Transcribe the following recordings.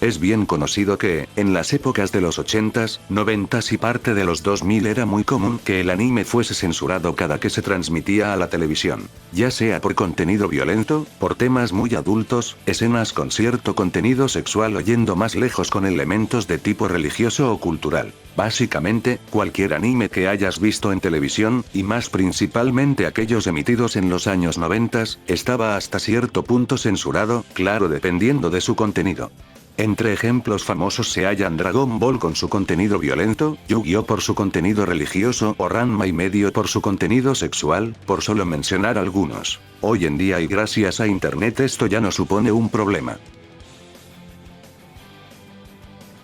Es bien conocido que, en las épocas de los 80s, 90s y parte de los 2000 era muy común que el anime fuese censurado cada que se transmitía a la televisión. Ya sea por contenido violento, por temas muy adultos, escenas con cierto contenido sexual o yendo más lejos con elementos de tipo religioso o cultural. Básicamente, cualquier anime que hayas visto en televisión, y más principalmente aquellos emitidos en los años 90, estaba hasta cierto punto censurado, claro dependiendo de su contenido. Entre ejemplos famosos se hallan Dragon Ball con su contenido violento, Yu-Gi-Oh por su contenido religioso o Ranma y medio por su contenido sexual, por solo mencionar algunos. Hoy en día y gracias a internet esto ya no supone un problema.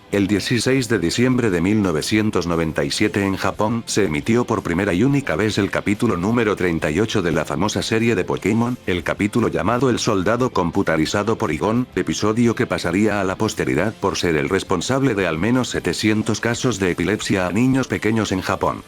El 16 de diciembre de 1997 en Japón se emitió por primera y única vez el capítulo número 38 de la famosa serie de Pokémon, el capítulo llamado El Soldado Computarizado Porygon, episodio que pasaría a la posteridad por ser el responsable de al menos 700 casos de epilepsia a niños pequeños en Japón.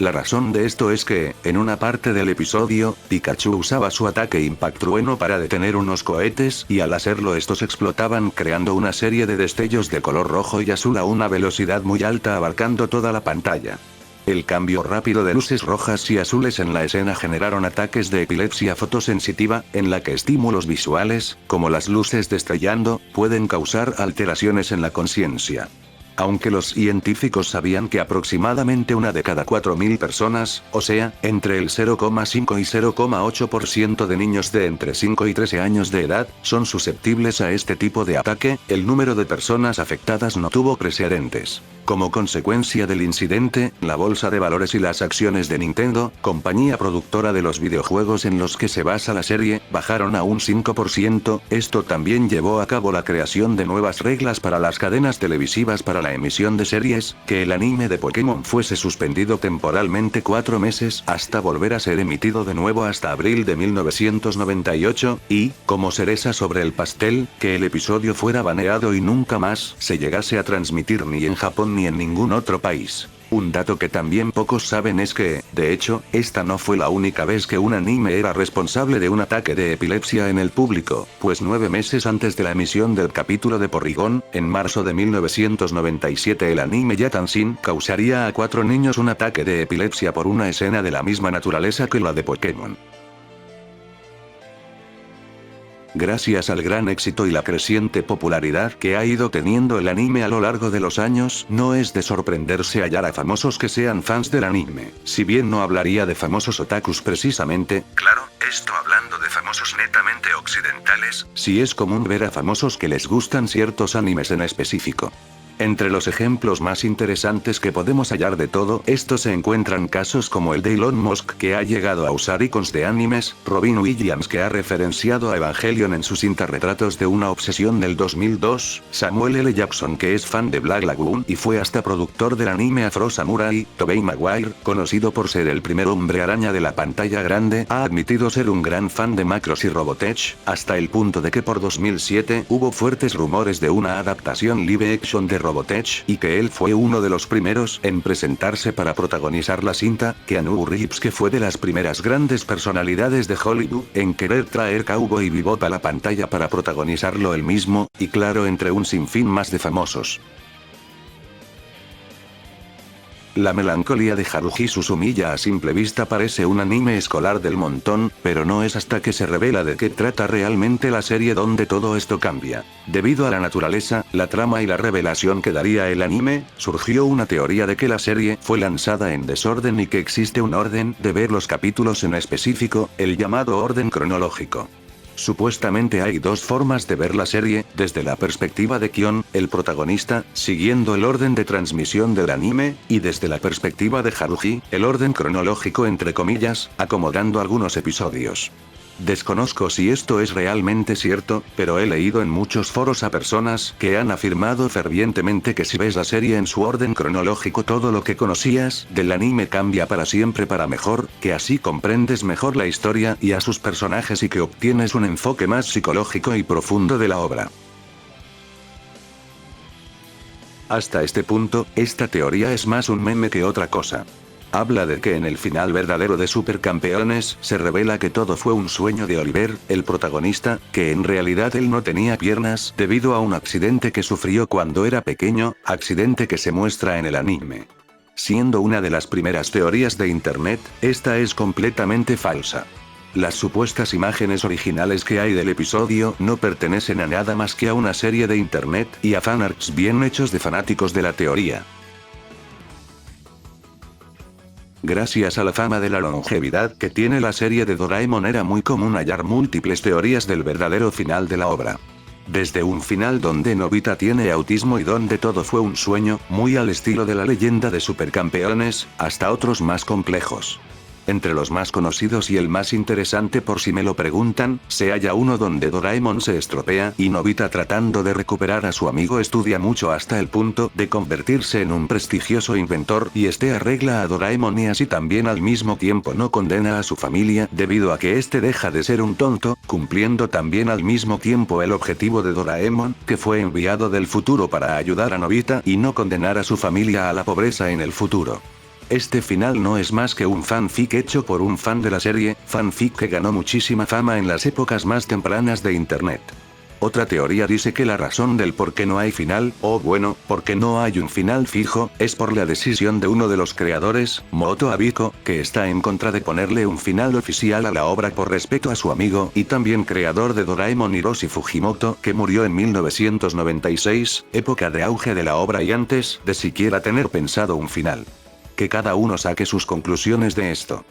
La razón de esto es que, en una parte del episodio, Pikachu usaba su ataque Impact Trueno para detener unos cohetes y al hacerlo estos explotaban creando una serie de destellos de color rojo y azul a una velocidad muy alta abarcando toda la pantalla. El cambio rápido de luces rojas y azules en la escena generaron ataques de epilepsia fotosensitiva, en la que estímulos visuales, como las luces destellando, pueden causar alteraciones en la conciencia. Aunque los científicos sabían que aproximadamente una de cada 4.000 personas, o sea, entre el 0,5 y 0,8% de niños de entre 5 y 13 años de edad, son susceptibles a este tipo de ataque, el número de personas afectadas no tuvo precedentes. Como consecuencia del incidente, la bolsa de valores y las acciones de Nintendo, compañía productora de los videojuegos en los que se basa la serie, bajaron a un 5%, esto también llevó a cabo la creación de nuevas reglas para las cadenas televisivas para la emisión de series, que el anime de Pokémon fuese suspendido temporalmente 4 meses hasta volver a ser emitido de nuevo hasta abril de 1998, y, como cereza sobre el pastel, que el episodio fuera baneado y nunca más se llegase a transmitir ni en Japón ni en ningún otro país. Un dato que también pocos saben es que, de hecho, esta no fue la única vez que un anime era responsable de un ataque de epilepsia en el público, pues 9 meses antes de la emisión del capítulo de Porygon, en marzo de 1997 el anime Yatansin causaría a 4 niños un ataque de epilepsia por una escena de la misma naturaleza que la de Pokémon. Gracias al gran éxito y la creciente popularidad que ha ido teniendo el anime a lo largo de los años, no es de sorprenderse hallar a famosos que sean fans del anime. Si bien no hablaría de famosos otakus precisamente, claro, esto hablando de famosos netamente occidentales, sí es común ver a famosos que les gustan ciertos animes en específico. Entre los ejemplos más interesantes que podemos hallar de todo esto se encuentran casos como el de Elon Musk que ha llegado a usar icons de animes, Robin Williams que ha referenciado a Evangelion en sus cinta-retratos de una obsesión del 2002, Samuel L. Jackson que es fan de Black Lagoon y fue hasta productor del anime Afro Samurai, Tobey Maguire, conocido por ser el primer hombre araña de la pantalla grande, ha admitido ser un gran fan de Macross y Robotech, hasta el punto de que por 2007 hubo fuertes rumores de una adaptación live action de Robotech y que él fue uno de los primeros en presentarse para protagonizar la cinta, Keanu Reeves que fue de las primeras grandes personalidades de Hollywood en querer traer Cowboy Bebop a la pantalla para protagonizarlo él mismo, y claro entre un sinfín más de famosos. La melancolía de Haruhi Suzumiya a simple vista parece un anime escolar del montón, pero no es hasta que se revela de qué trata realmente la serie donde todo esto cambia. Debido a la naturaleza, la trama y la revelación que daría el anime, surgió una teoría de que la serie fue lanzada en desorden y que existe un orden de ver los capítulos en específico, el llamado orden cronológico. Supuestamente hay dos formas de ver la serie, desde la perspectiva de Kion, el protagonista, siguiendo el orden de transmisión del anime, y desde la perspectiva de Haruhi, el orden cronológico entre comillas, acomodando algunos episodios. Desconozco si esto es realmente cierto, pero he leído en muchos foros a personas que han afirmado fervientemente que si ves la serie en su orden cronológico todo lo que conocías del anime cambia para siempre para mejor, que así comprendes mejor la historia y a sus personajes y que obtienes un enfoque más psicológico y profundo de la obra. Hasta este punto, esta teoría es más un meme que otra cosa. Habla de que en el final verdadero de Supercampeones, se revela que todo fue un sueño de Oliver, el protagonista, que en realidad él no tenía piernas debido a un accidente que sufrió cuando era pequeño, accidente que se muestra en el anime. Siendo una de las primeras teorías de internet, esta es completamente falsa. Las supuestas imágenes originales que hay del episodio no pertenecen a nada más que a una serie de internet y a fanarts bien hechos de fanáticos de la teoría. Gracias a la fama de la longevidad que tiene la serie de Doraemon, era muy común hallar múltiples teorías del verdadero final de la obra. Desde un final donde Nobita tiene autismo y donde todo fue un sueño, muy al estilo de la leyenda de Supercampeones, hasta otros más complejos. Entre los más conocidos y el más interesante, por si me lo preguntan, se halla uno donde Doraemon se estropea y Nobita, tratando de recuperar a su amigo, estudia mucho hasta el punto de convertirse en un prestigioso inventor, y este arregla a Doraemon y así también al mismo tiempo no condena a su familia debido a que este deja de ser un tonto, cumpliendo también al mismo tiempo el objetivo de Doraemon, que fue enviado del futuro para ayudar a Nobita y no condenar a su familia a la pobreza en el futuro. Este final no es más que un fanfic hecho por un fan de la serie, fanfic que ganó muchísima fama en las épocas más tempranas de internet. Otra teoría dice que la razón del por qué no hay final, o bueno, por qué no hay un final fijo, es por la decisión de uno de los creadores, Moto Abiko, que está en contra de ponerle un final oficial a la obra por respeto a su amigo y también creador de Doraemon, Hiroshi Fujimoto, que murió en 1996, época de auge de la obra y antes de siquiera tener pensado un final. Que cada uno saque sus conclusiones de esto.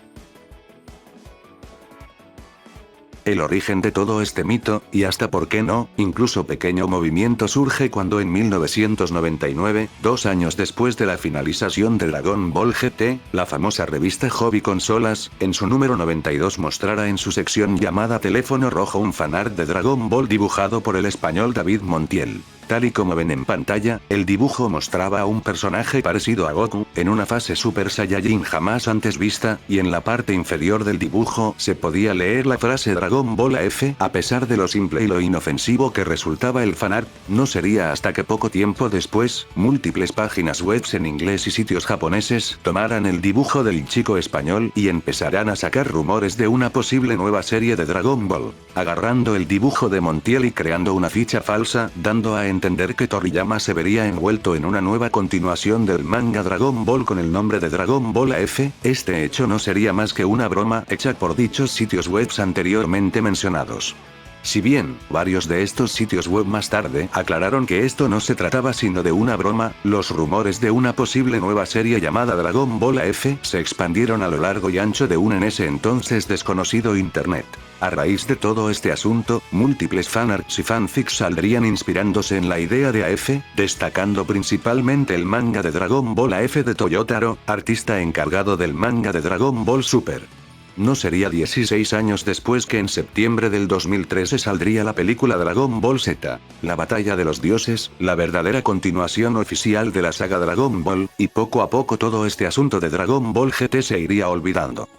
El origen de todo este mito, y hasta por qué no, incluso pequeño movimiento, surge cuando en 1999, 2 años después de la finalización de Dragon Ball GT, la famosa revista Hobby Consolas, en su número 92 mostrara en su sección llamada Teléfono Rojo un fanart de Dragon Ball dibujado por el español David Montiel. Tal y como ven en pantalla, el dibujo mostraba a un personaje parecido a Goku, en una fase Super Saiyajin jamás antes vista, y en la parte inferior del dibujo se podía leer la frase Dragon Ball AF. A pesar de lo simple y lo inofensivo que resultaba el fanart, no sería hasta que poco tiempo después, múltiples páginas web en inglés y sitios japoneses tomaran el dibujo del chico español y empezarán a sacar rumores de una posible nueva serie de Dragon Ball, agarrando el dibujo de Montiel y creando una ficha falsa, dando a entender que Toriyama se vería envuelto en una nueva continuación del manga Dragon Ball con el nombre de Dragon Ball AF. Este hecho no sería más que una broma hecha por dichos sitios web anteriormente mencionados. Si bien, varios de estos sitios web más tarde aclararon que esto no se trataba sino de una broma, los rumores de una posible nueva serie llamada Dragon Ball AF se expandieron a lo largo y ancho de un en ese entonces desconocido internet. A raíz de todo este asunto, múltiples fanarts y fanfics saldrían inspirándose en la idea de AF, destacando principalmente el manga de Dragon Ball AF de Toyotaro, artista encargado del manga de Dragon Ball Super. No sería 16 años después que en septiembre del 2013 saldría la película Dragon Ball Z, la batalla de los dioses, la verdadera continuación oficial de la saga Dragon Ball, y poco a poco todo este asunto de Dragon Ball GT se iría olvidando.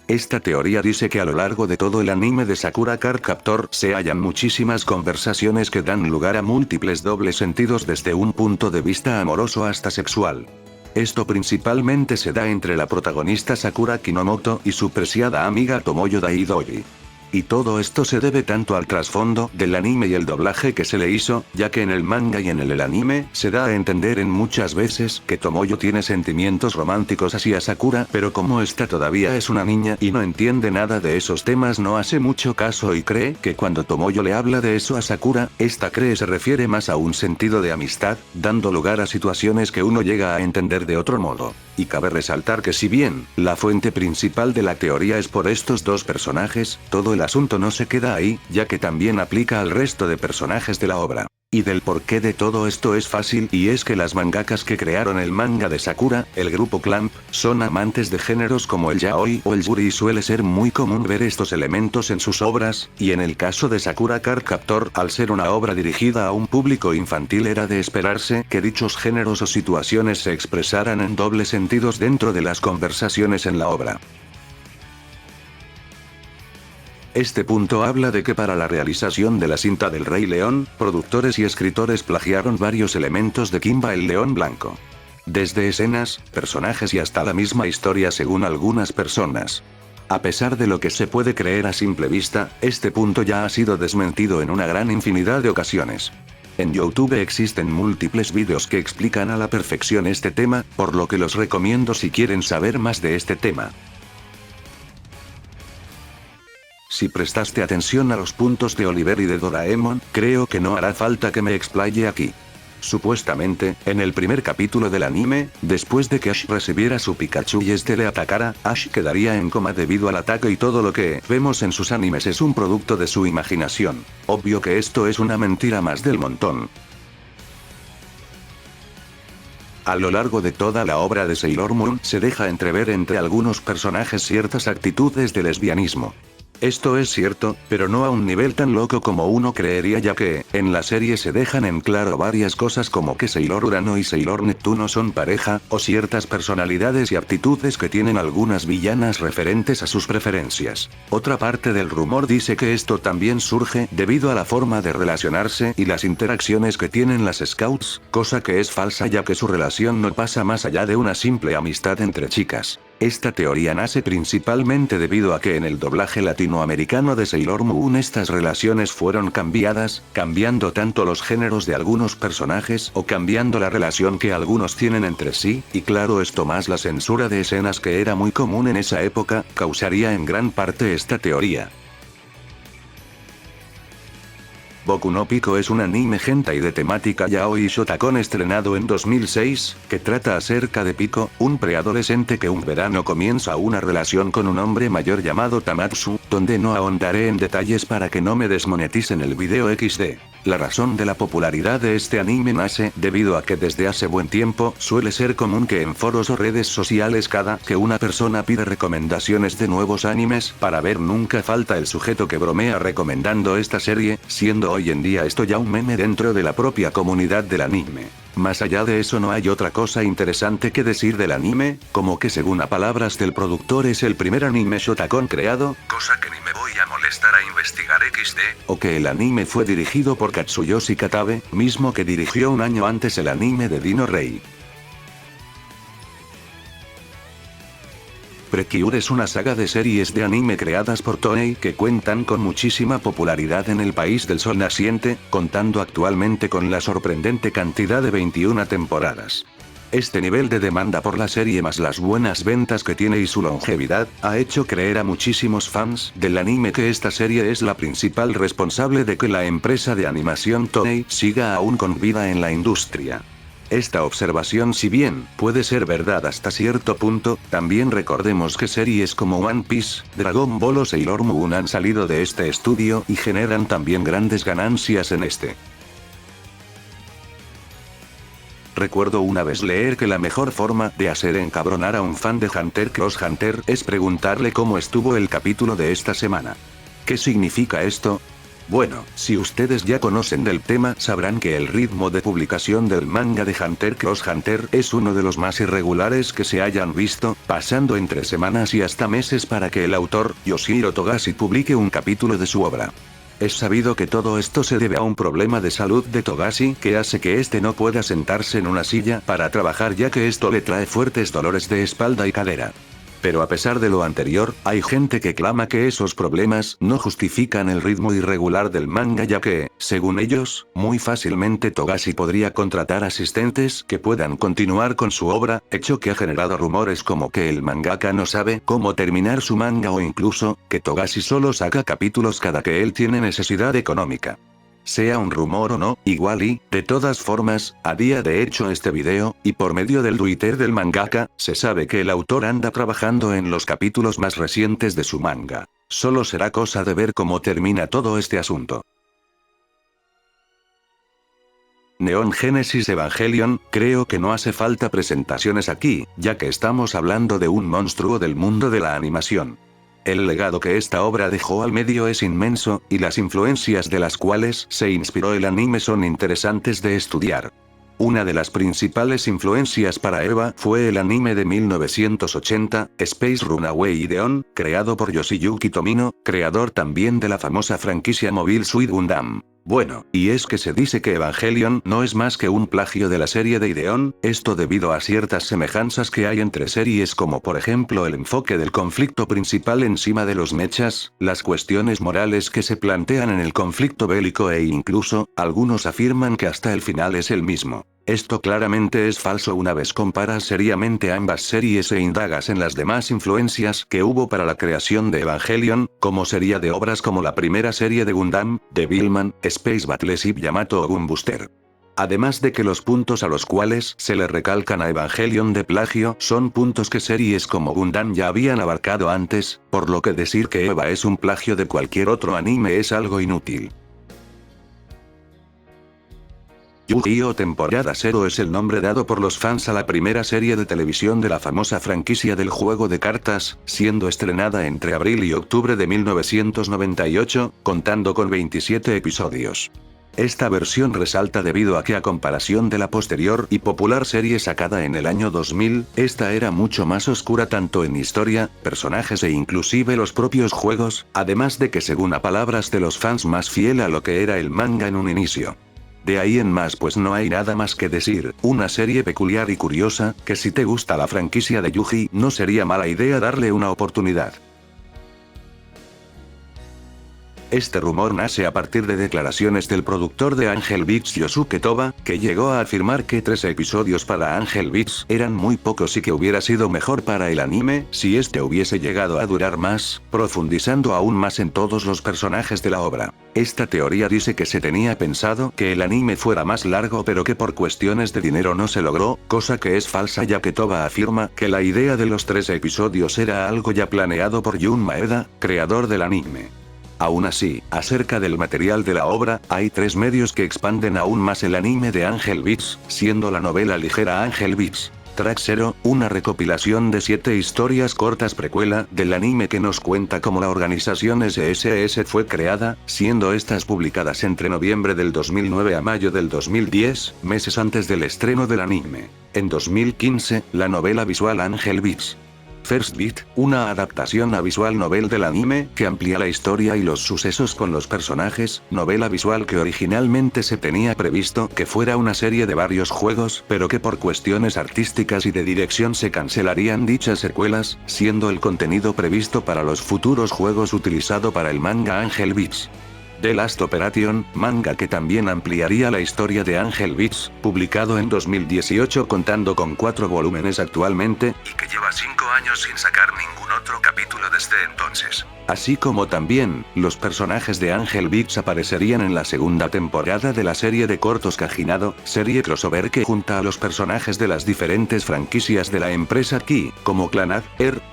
Esta teoría dice que a lo largo de todo el anime de Sakura Card Captor se hallan muchísimas conversaciones que dan lugar a múltiples dobles sentidos desde un punto de vista amoroso hasta sexual. Esto principalmente se da entre la protagonista Sakura Kinomoto y su preciada amiga Tomoyo Daidoji. Y todo esto se debe tanto al trasfondo del anime y el doblaje que se le hizo, ya que en el manga y en el anime se da a entender en muchas veces que Tomoyo tiene sentimientos románticos hacia Sakura, pero como esta todavía es una niña y no entiende nada de esos temas, no hace mucho caso y cree que cuando Tomoyo le habla de eso a Sakura, esta cree se refiere más a un sentido de amistad, dando lugar a situaciones que uno llega a entender de otro modo. Y cabe resaltar que si bien la fuente principal de la teoría es por estos dos personajes, todo el asunto no se queda ahí, ya que también aplica al resto de personajes de la obra. Y del porqué de todo esto es fácil, y es que las mangakas que crearon el manga de Sakura, el grupo Clamp, son amantes de géneros como el yaoi o el yuri y suele ser muy común ver estos elementos en sus obras, y en el caso de Sakura Card Captor, al ser una obra dirigida a un público infantil era de esperarse que dichos géneros o situaciones se expresaran en dobles sentidos dentro de las conversaciones en la obra. Este punto habla de que para la realización de la cinta del Rey León, productores y escritores plagiaron varios elementos de Kimba el León Blanco. Desde escenas, personajes y hasta la misma historia según algunas personas. A pesar de lo que se puede creer a simple vista, este punto ya ha sido desmentido en una gran infinidad de ocasiones. En YouTube existen múltiples vídeos que explican a la perfección este tema, por lo que los recomiendo si quieren saber más de este tema. Si prestaste atención a los puntos de Oliver y de Doraemon, creo que no hará falta que me explaye aquí. Supuestamente, en el primer capítulo del anime, después de que Ash recibiera su Pikachu y este le atacara, Ash quedaría en coma debido al ataque y todo lo que vemos en sus animes es un producto de su imaginación. Obvio que esto es una mentira más del montón. A lo largo de toda la obra de Sailor Moon se deja entrever entre algunos personajes ciertas actitudes de lesbianismo. Esto es cierto, pero no a un nivel tan loco como uno creería, ya que, en la serie se dejan en claro varias cosas como que Sailor Urano y Sailor Neptuno son pareja, o ciertas personalidades y aptitudes que tienen algunas villanas referentes a sus preferencias. Otra parte del rumor dice que esto también surge debido a la forma de relacionarse y las interacciones que tienen las Scouts, cosa que es falsa ya que su relación no pasa más allá de una simple amistad entre chicas. Esta teoría nace principalmente debido a que en el doblaje latinoamericano de Sailor Moon estas relaciones fueron cambiadas, cambiando tanto los géneros de algunos personajes o cambiando la relación que algunos tienen entre sí, y claro esto más la censura de escenas que era muy común en esa época, causaría en gran parte esta teoría. Boku no Pico es un anime hentai de temática yaoi shotacon estrenado en 2006, que trata acerca de Pico, un preadolescente que un verano comienza una relación con un hombre mayor llamado Tamatsu, donde no ahondaré en detalles para que no me desmoneticen el video XD. La razón de la popularidad de este anime nace debido a que desde hace buen tiempo suele ser común que en foros o redes sociales cada que una persona pide recomendaciones de nuevos animes para ver nunca falta el sujeto que bromea recomendando esta serie, siendo hoy en día esto ya un meme dentro de la propia comunidad del anime. Más allá de eso no hay otra cosa interesante que decir del anime, como que según a palabras del productor es el primer anime shotacon creado, cosa que ni me voy a molestar a investigar XD, o que el anime fue dirigido por Katsuyoshi Katabe, mismo que dirigió un año antes el anime de Dino Rey. Precure es una saga de series de anime creadas por Toei que cuentan con muchísima popularidad en el país del sol naciente, contando actualmente con la sorprendente cantidad de 21 temporadas. Este nivel de demanda por la serie más las buenas ventas que tiene y su longevidad, ha hecho creer a muchísimos fans del anime que esta serie es la principal responsable de que la empresa de animación Toei siga aún con vida en la industria. Esta observación, si bien puede ser verdad hasta cierto punto, también recordemos que series como One Piece, Dragon Ball o Sailor Moon han salido de este estudio y generan también grandes ganancias en este. Recuerdo una vez leer que la mejor forma de hacer encabronar a un fan de Hunter x Hunter es preguntarle cómo estuvo el capítulo de esta semana. ¿Qué significa esto? Bueno, si ustedes ya conocen del tema sabrán que el ritmo de publicación del manga de Hunter x Hunter es uno de los más irregulares que se hayan visto, pasando entre semanas y hasta meses para que el autor, Yoshihiro Togashi, publique un capítulo de su obra. Es sabido que todo esto se debe a un problema de salud de Togashi que hace que este no pueda sentarse en una silla para trabajar ya que esto le trae fuertes dolores de espalda y cadera. Pero a pesar de lo anterior, hay gente que clama que esos problemas no justifican el ritmo irregular del manga ya que, según ellos, muy fácilmente Togashi podría contratar asistentes que puedan continuar con su obra, hecho que ha generado rumores como que el mangaka no sabe cómo terminar su manga o incluso, que Togashi solo saca capítulos cada que él tiene necesidad económica. Sea un rumor o no, igual y, de todas formas, a día de hecho este video, y por medio del Twitter del mangaka, se sabe que el autor anda trabajando en los capítulos más recientes de su manga. Solo será cosa de ver cómo termina todo este asunto. Neon Genesis Evangelion, creo que no hace falta presentaciones aquí, ya que estamos hablando de un monstruo del mundo de la animación. El legado que esta obra dejó al medio es inmenso, y las influencias de las cuales se inspiró el anime son interesantes de estudiar. Una de las principales influencias para EVA fue el anime de 1980, Space Runaway Ideon, creado por Yoshiyuki Tomino, creador también de la famosa franquicia Mobile Suit Gundam. Bueno, y es que se dice que Evangelion no es más que un plagio de la serie de Ideon, esto debido a ciertas semejanzas que hay entre series como por ejemplo el enfoque del conflicto principal encima de los mechas, las cuestiones morales que se plantean en el conflicto bélico e incluso, algunos afirman que hasta el final es el mismo. Esto claramente es falso una vez comparas seriamente ambas series e indagas en las demás influencias que hubo para la creación de Evangelion, como sería de obras como la primera serie de Gundam, de Billman, Space Battleship Yamato o Gunbuster. Además de que los puntos a los cuales se le recalcan a Evangelion de plagio son puntos que series como Gundam ya habían abarcado antes, por lo que decir que Eva es un plagio de cualquier otro anime es algo inútil. Yu-Gi-Oh! Temporada 0 es el nombre dado por los fans a la primera serie de televisión de la famosa franquicia del juego de cartas, siendo estrenada entre abril y octubre de 1998, contando con 27 episodios. Esta versión resalta debido a que a comparación de la posterior y popular serie sacada en el año 2000, esta era mucho más oscura tanto en historia, personajes e inclusive los propios juegos, además de que según a palabras de los fans más fiel a lo que era el manga en un inicio. De ahí en más pues no hay nada más que decir, una serie peculiar y curiosa, que si te gusta la franquicia de Yuji no sería mala idea darle una oportunidad. Este rumor nace a partir de declaraciones del productor de Angel Beats Yosuke Toba, que llegó a afirmar que 3 episodios para Angel Beats eran muy pocos y que hubiera sido mejor para el anime si este hubiese llegado a durar más, profundizando aún más en todos los personajes de la obra. Esta teoría dice que se tenía pensado que el anime fuera más largo pero que por cuestiones de dinero no se logró, cosa que es falsa ya que Toba afirma que la idea de los 3 episodios era algo ya planeado por Jun Maeda, creador del anime. Aún así, acerca del material de la obra, hay 3 medios que expanden aún más el anime de Angel Beats, siendo la novela ligera Angel Beats Track 0, una recopilación de 7 historias cortas precuela del anime que nos cuenta cómo la organización SSS fue creada, siendo estas publicadas entre noviembre del 2009 a mayo del 2010, meses antes del estreno del anime. En 2015, la novela visual Angel Beats First Beat, una adaptación a visual novel del anime que amplía la historia y los sucesos con los personajes, novela visual que originalmente se tenía previsto que fuera una serie de varios juegos, pero que por cuestiones artísticas y de dirección se cancelarían dichas secuelas, siendo el contenido previsto para los futuros juegos utilizado para el manga Angel Beats. The Last Operation, manga que también ampliaría la historia de Angel Beats, publicado en 2018 contando con 4 volúmenes actualmente, y que lleva 5 años sin sacar ningún otro capítulo desde entonces. Así como también, los personajes de Angel Beats aparecerían en la segunda temporada de la serie de cortos Kajinado, serie crossover que junta a los personajes de las diferentes franquicias de la empresa Ki, como Clannad,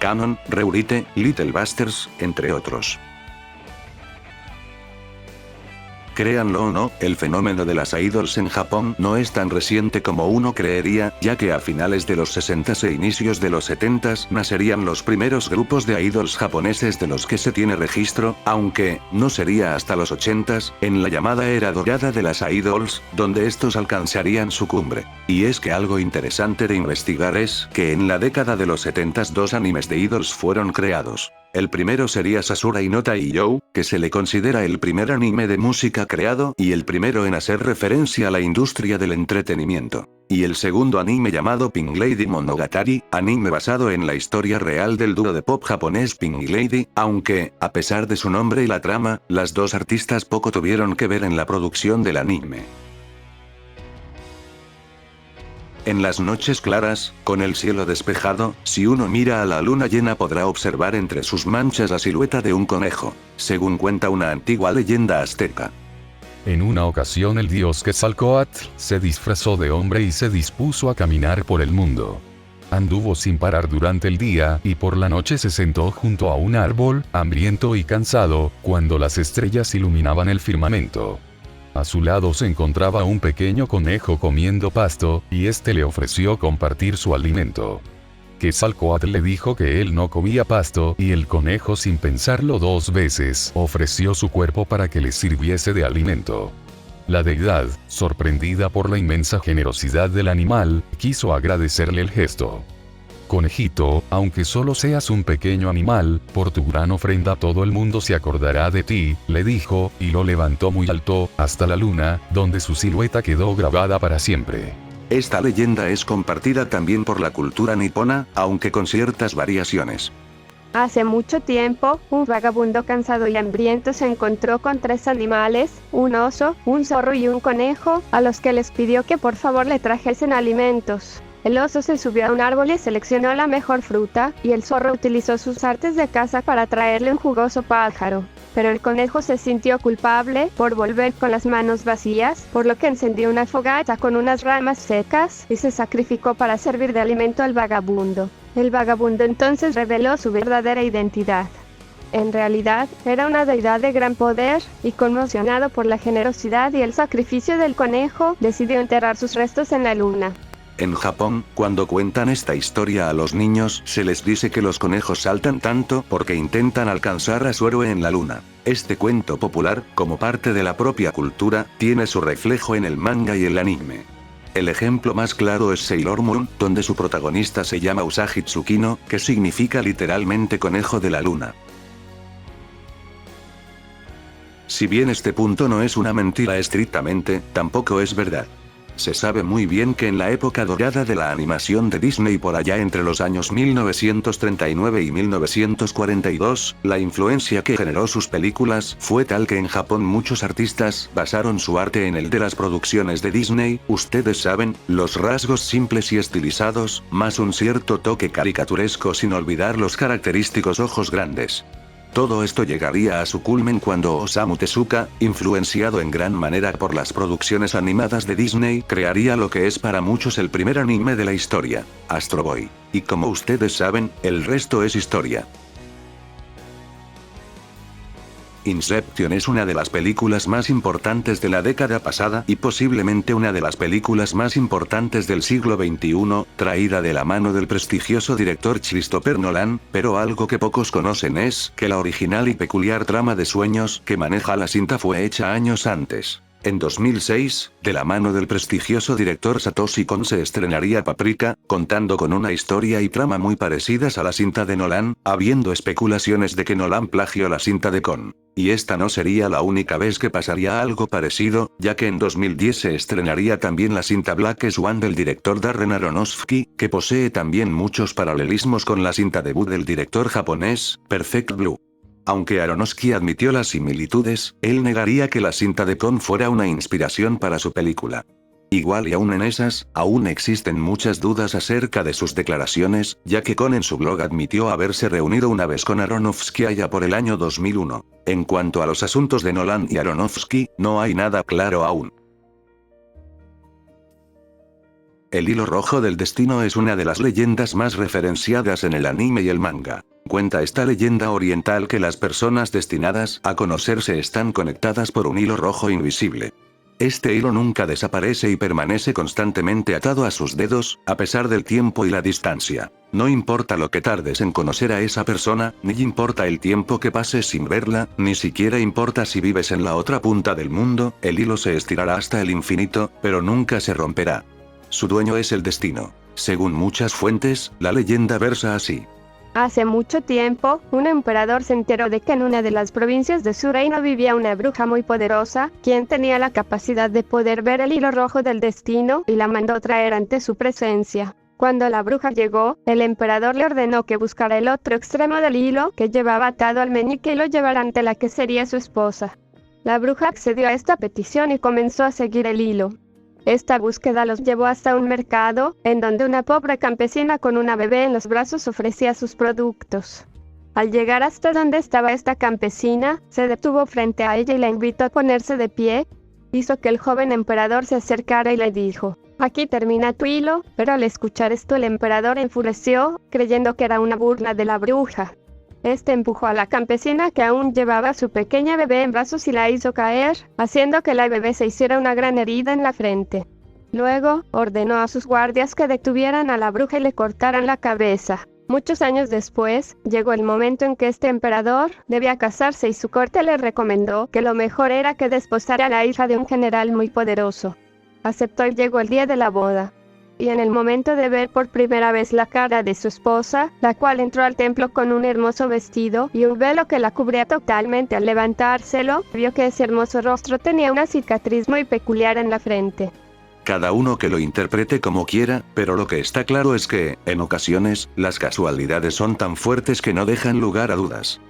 Canon, Reurite, Little Busters, entre otros. Créanlo o no, el fenómeno de las idols en Japón no es tan reciente como uno creería, ya que a finales de los 60s e inicios de los 70s nacerían los primeros grupos de idols japoneses de los que se tiene registro, aunque, no sería hasta los 80s, en la llamada era dorada de las idols, donde estos alcanzarían su cumbre. Y es que algo interesante de investigar es que en la década de los 70s 2 animes de idols fueron creados. El primero sería Sasurai no Taijou, que se le considera el primer anime de música creado y el primero en hacer referencia a la industria del entretenimiento. Y el segundo anime llamado Pink Lady Monogatari, anime basado en la historia real del dúo de pop japonés Pink Lady, aunque, a pesar de su nombre y la trama, las dos artistas poco tuvieron que ver en la producción del anime. En las noches claras, con el cielo despejado, si uno mira a la luna llena podrá observar entre sus manchas la silueta de un conejo, según cuenta una antigua leyenda azteca. En una ocasión el dios Quetzalcóatl se disfrazó de hombre y se dispuso a caminar por el mundo. Anduvo sin parar durante el día y por la noche se sentó junto a un árbol, hambriento y cansado, cuando las estrellas iluminaban el firmamento. A su lado se encontraba un pequeño conejo comiendo pasto, y este le ofreció compartir su alimento. Quetzalcóatl le dijo que él no comía pasto, y el conejo sin pensarlo 2 veces, ofreció su cuerpo para que le sirviese de alimento. La deidad, sorprendida por la inmensa generosidad del animal, quiso agradecerle el gesto. Conejito, aunque solo seas un pequeño animal, por tu gran ofrenda todo el mundo se acordará de ti, le dijo, y lo levantó muy alto, hasta la luna, donde su silueta quedó grabada para siempre. Esta leyenda es compartida también por la cultura nipona, aunque con ciertas variaciones. Hace mucho tiempo, un vagabundo cansado y hambriento se encontró con 3 animales, un oso, un zorro y un conejo, a los que les pidió que por favor le trajesen alimentos. El oso se subió a un árbol y seleccionó la mejor fruta, y el zorro utilizó sus artes de caza para traerle un jugoso pájaro. Pero el conejo se sintió culpable por volver con las manos vacías, por lo que encendió una fogata con unas ramas secas y se sacrificó para servir de alimento al vagabundo. El vagabundo entonces reveló su verdadera identidad. En realidad, era una deidad de gran poder, y conmocionado por la generosidad y el sacrificio del conejo, decidió enterrar sus restos en la luna. En Japón, cuando cuentan esta historia a los niños, se les dice que los conejos saltan tanto porque intentan alcanzar a su héroe en la luna. Este cuento popular, como parte de la propia cultura, tiene su reflejo en el manga y el anime. El ejemplo más claro es Sailor Moon, donde su protagonista se llama Usagi Tsukino, que significa literalmente conejo de la luna. Si bien este punto no es una mentira estrictamente, tampoco es verdad. Se sabe muy bien que en la época dorada de la animación de Disney por allá entre los años 1939 y 1942, la influencia que generó sus películas fue tal que en Japón muchos artistas basaron su arte en el de las producciones de Disney, ustedes saben, los rasgos simples y estilizados, más un cierto toque caricaturesco sin olvidar los característicos ojos grandes. Todo esto llegaría a su culmen cuando Osamu Tezuka, influenciado en gran manera por las producciones animadas de Disney, crearía lo que es para muchos el primer anime de la historia, Astro Boy. Y como ustedes saben, el resto es historia. Inception es una de las películas más importantes de la década pasada y posiblemente una de las películas más importantes del siglo XXI, traída de la mano del prestigioso director Christopher Nolan, pero algo que pocos conocen es que la original y peculiar trama de sueños que maneja la cinta fue hecha años antes. En 2006, de la mano del prestigioso director Satoshi Kon se estrenaría Paprika, contando con una historia y trama muy parecidas a la cinta de Nolan, habiendo especulaciones de que Nolan plagió la cinta de Kon. Y esta no sería la única vez que pasaría algo parecido, ya que en 2010 se estrenaría también la cinta Black Swan del director Darren Aronofsky, que posee también muchos paralelismos con la cinta debut del director japonés, Perfect Blue. Aunque Aronofsky admitió las similitudes, él negaría que la cinta de Kon fuera una inspiración para su película. Igual y aún en esas, aún existen muchas dudas acerca de sus declaraciones, ya que Kon en su blog admitió haberse reunido una vez con Aronofsky allá por el año 2001. En cuanto a los asuntos de Nolan y Aronofsky, no hay nada claro aún. El hilo rojo del destino es una de las leyendas más referenciadas en el anime y el manga. Cuenta esta leyenda oriental que las personas destinadas a conocerse están conectadas por un hilo rojo invisible. Este hilo nunca desaparece y permanece constantemente atado a sus dedos, a pesar del tiempo y la distancia. No importa lo que tardes en conocer a esa persona, ni importa el tiempo que pases sin verla, ni siquiera importa si vives en la otra punta del mundo, el hilo se estirará hasta el infinito, pero nunca se romperá. Su dueño es el destino. Según muchas fuentes, la leyenda versa así. Hace mucho tiempo, un emperador se enteró de que en una de las provincias de su reino vivía una bruja muy poderosa, quien tenía la capacidad de poder ver el hilo rojo del destino, y la mandó traer ante su presencia. Cuando la bruja llegó, el emperador le ordenó que buscara el otro extremo del hilo que llevaba atado al meñique y lo llevara ante la que sería su esposa. La bruja accedió a esta petición y comenzó a seguir el hilo. Esta búsqueda los llevó hasta un mercado, en donde una pobre campesina con una bebé en los brazos ofrecía sus productos. Al llegar hasta donde estaba esta campesina, se detuvo frente a ella y la invitó a ponerse de pie. Hizo que el joven emperador se acercara y le dijo: «Aquí termina tu hilo», pero al escuchar esto el emperador enfureció, creyendo que era una burla de la bruja. Este empujó a la campesina que aún llevaba a su pequeña bebé en brazos y la hizo caer, haciendo que la bebé se hiciera una gran herida en la frente. Luego, ordenó a sus guardias que detuvieran a la bruja y le cortaran la cabeza. Muchos años después, llegó el momento en que este emperador debía casarse y su corte le recomendó que lo mejor era que desposara a la hija de un general muy poderoso. Aceptó y llegó el día de la boda. y en el momento de ver por primera vez la cara de su esposa, la cual entró al templo con un hermoso vestido y un velo que la cubría totalmente, al levantárselo, vio que ese hermoso rostro tenía una cicatriz muy peculiar en la frente. Cada uno que lo interprete como quiera, pero lo que está claro es que, en ocasiones, las casualidades son tan fuertes que no dejan lugar a dudas.